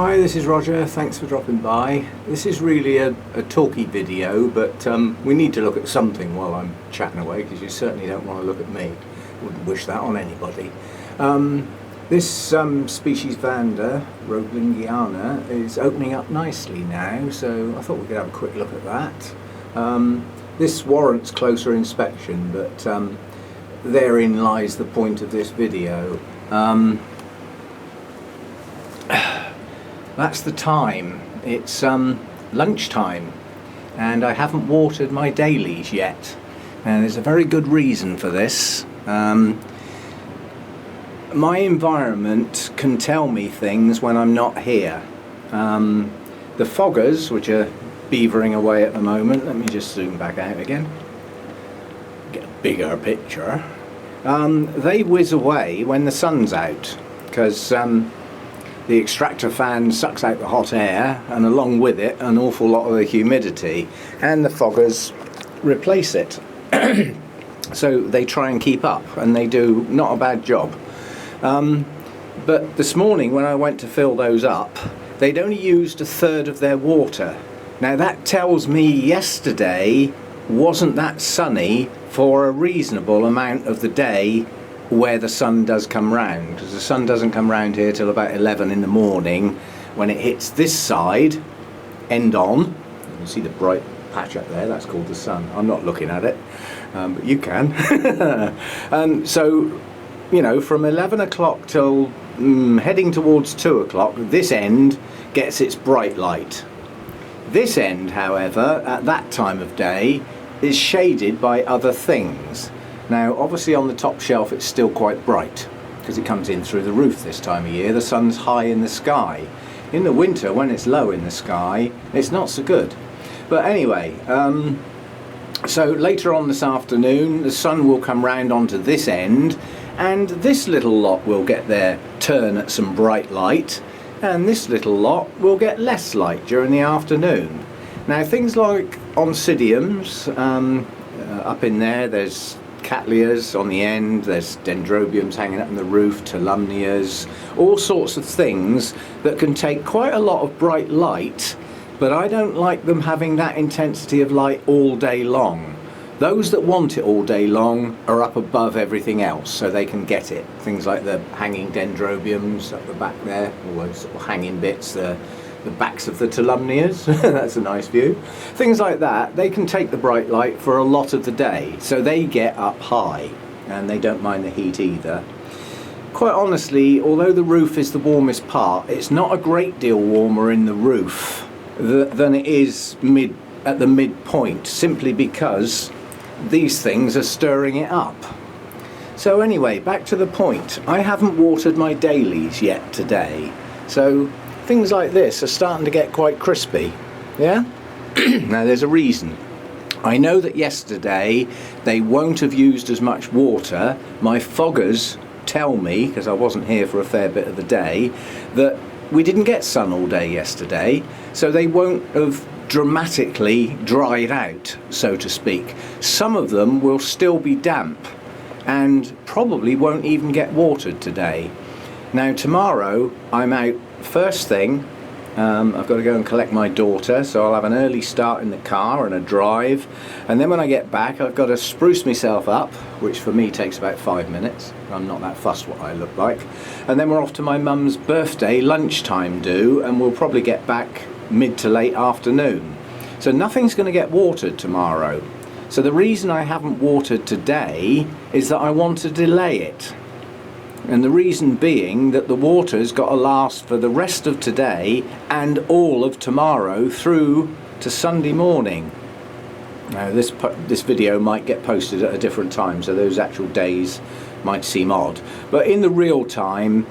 Hi, this is Roger. Thanks for dropping by. This is really a talky video, but we need to look at something while I'm chatting away, because you certainly don't want to look at me. Wouldn't wish that on anybody. This species Vanda, Roeblingiana, is opening up nicely now, so I thought we could have a quick look at that. This warrants closer inspection, but therein lies the point of this video. That's the time. It's lunchtime and I haven't watered my dailies yet, and there's a very good reason for this. My environment can tell me things when I'm not here. The foggers, which are beavering away at the moment, let me just zoom back out again, get a bigger picture. They whiz away when the sun's out, because the extractor fan sucks out the hot air, and along with it an awful lot of the humidity, and the foggers replace it. So they try and keep up, and they do not a bad job. But this morning when I went to fill those up, they'd only used a third of their water. Now that tells me yesterday wasn't that sunny for a reasonable amount of the day where the sun does come round, because the sun doesn't come round here till about 11 in the morning. When it hits this side, end on, you can see the bright patch up there, that's called the sun. I'm not looking at it, but you can. So, you know, from 11 o'clock till heading towards 2 o'clock, this end gets its bright light. This end, however, at that time of day, is shaded by other things. Now obviously on the top shelf it's still quite bright, because it comes in through the roof this time of year. The sun's high in the sky. In the winter, when it's low in the sky, it's not so good. But anyway, so later on this afternoon the sun will come round onto this end, and this little lot will get their turn at some bright light, and this little lot will get less light during the afternoon. Now things like oncidiums, up in there's cattleyas on the end, there's dendrobiums hanging up on the roof, tolumnias, all sorts of things that can take quite a lot of bright light, but I don't like them having that intensity of light all day long. Those that want it all day long are up above everything else, so they can get it. Things like the hanging dendrobiums up the back there, all those sort of hanging bits, the backs of the tolumnias, that's a nice view. Things like that, they can take the bright light for a lot of the day, so they get up high and they don't mind the heat either. Quite honestly, although the roof is the warmest part, it's not a great deal warmer in the roof than it is at the midpoint, simply because these things are stirring it up. So anyway, back to the point. I haven't watered my dailies yet today, so things like this are starting to get quite crispy, yeah? Now there's a reason. I know that yesterday they won't have used as much water. My foggers tell me, because I wasn't here for a fair bit of the day, that we didn't get sun all day yesterday, so they won't have dramatically dried out, so to speak. Some of them will still be damp and probably won't even get watered today. Now tomorrow I'm out first thing. I've got to go and collect my daughter, so I'll have an early start in the car and a drive, and then when I get back I've got to spruce myself up, which for me takes about 5 minutes. I'm not that fussed what I look like. And then we're off to my mum's birthday lunchtime do, and we'll probably get back mid to late afternoon. So nothing's going to get watered tomorrow. So the reason I haven't watered today is that I want to delay it. And the reason being that the water's got to last for the rest of today and all of tomorrow through to Sunday morning. Now this video might get posted at a different time, so those actual days might seem odd. But in the real time,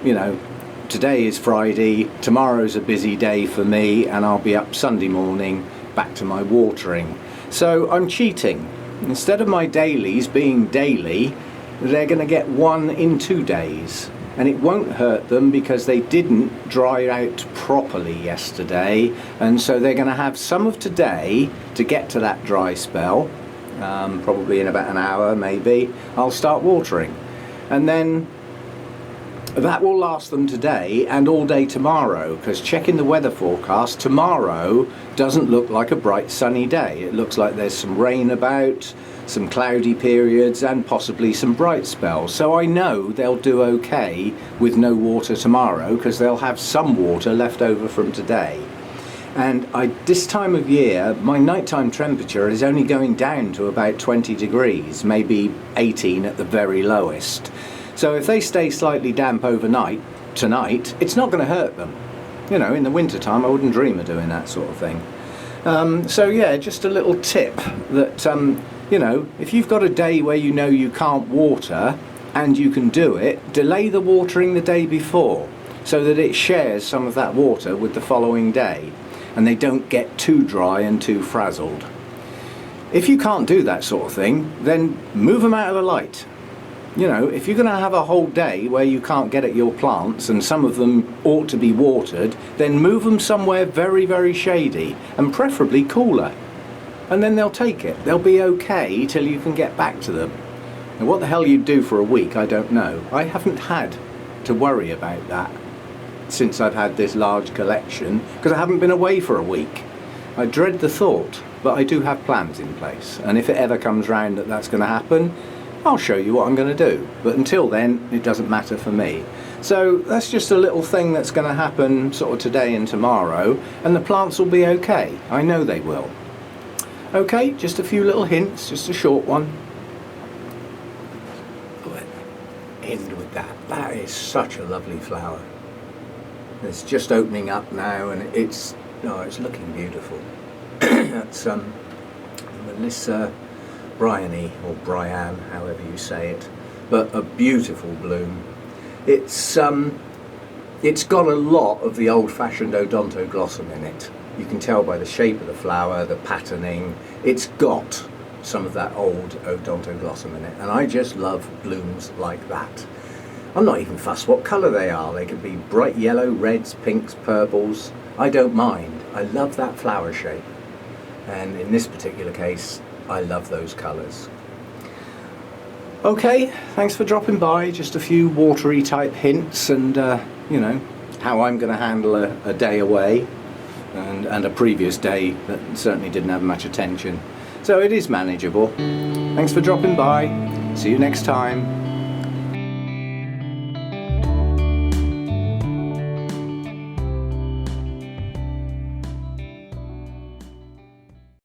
you know, today is Friday, tomorrow's a busy day for me, and I'll be up Sunday morning back to my watering. So I'm cheating. Instead of my dailies being daily, they're going to get 1 in 2 days, and it won't hurt them because they didn't dry out properly yesterday, and so they're going to have some of today to get to that dry spell. Probably in about an hour maybe I'll start watering, and then That will last them today and all day tomorrow, because checking the weather forecast, tomorrow doesn't look like a bright sunny day. It looks like there's some rain about, some cloudy periods and possibly some bright spells. So I know they'll do okay with no water tomorrow, because they'll have some water left over from today. And this time of year, my nighttime temperature is only going down to about 20 degrees, maybe 18 at the very lowest. So if they stay slightly damp overnight, tonight, it's not going to hurt them. You know, in the winter time I wouldn't dream of doing that sort of thing. So yeah, just a little tip that, you know, if you've got a day where you know you can't water and you can do it, delay the watering the day before so that it shares some of that water with the following day and they don't get too dry and too frazzled. If you can't do that sort of thing, then move them out of the light. You know, if you're going to have a whole day where you can't get at your plants and some of them ought to be watered, then move them somewhere very, very shady and preferably cooler. And then they'll take it. They'll be okay till you can get back to them. And what the hell you'd do for a week, I don't know. I haven't had to worry about that since I've had this large collection, because I haven't been away for a week. I dread the thought, but I do have plans in place. And if it ever comes round that that's going to happen, I'll show you what I'm going to do, but until then it doesn't matter for me. So that's just a little thing that's going to happen sort of today and tomorrow, and the plants will be okay. I know they will. Okay, just a few little hints, just a short one. End with that. That is such a lovely flower. It's just opening up now and it's looking beautiful. That's Melissa Bryony, or Brian, however you say it, but a beautiful bloom. It's got a lot of the old-fashioned odontoglossum in it. You can tell by the shape of the flower, the patterning. It's got some of that old odontoglossum in it, and I just love blooms like that. I'm not even fussed what colour they are. They could be bright yellow, reds, pinks, purples. I don't mind. I love that flower shape, and in this particular case I love those colours. Okay, thanks for dropping by. Just a few watery type hints and you know, how I'm going to handle a day away and a previous day that certainly didn't have much attention. So it is manageable. Thanks for dropping by. See you next time.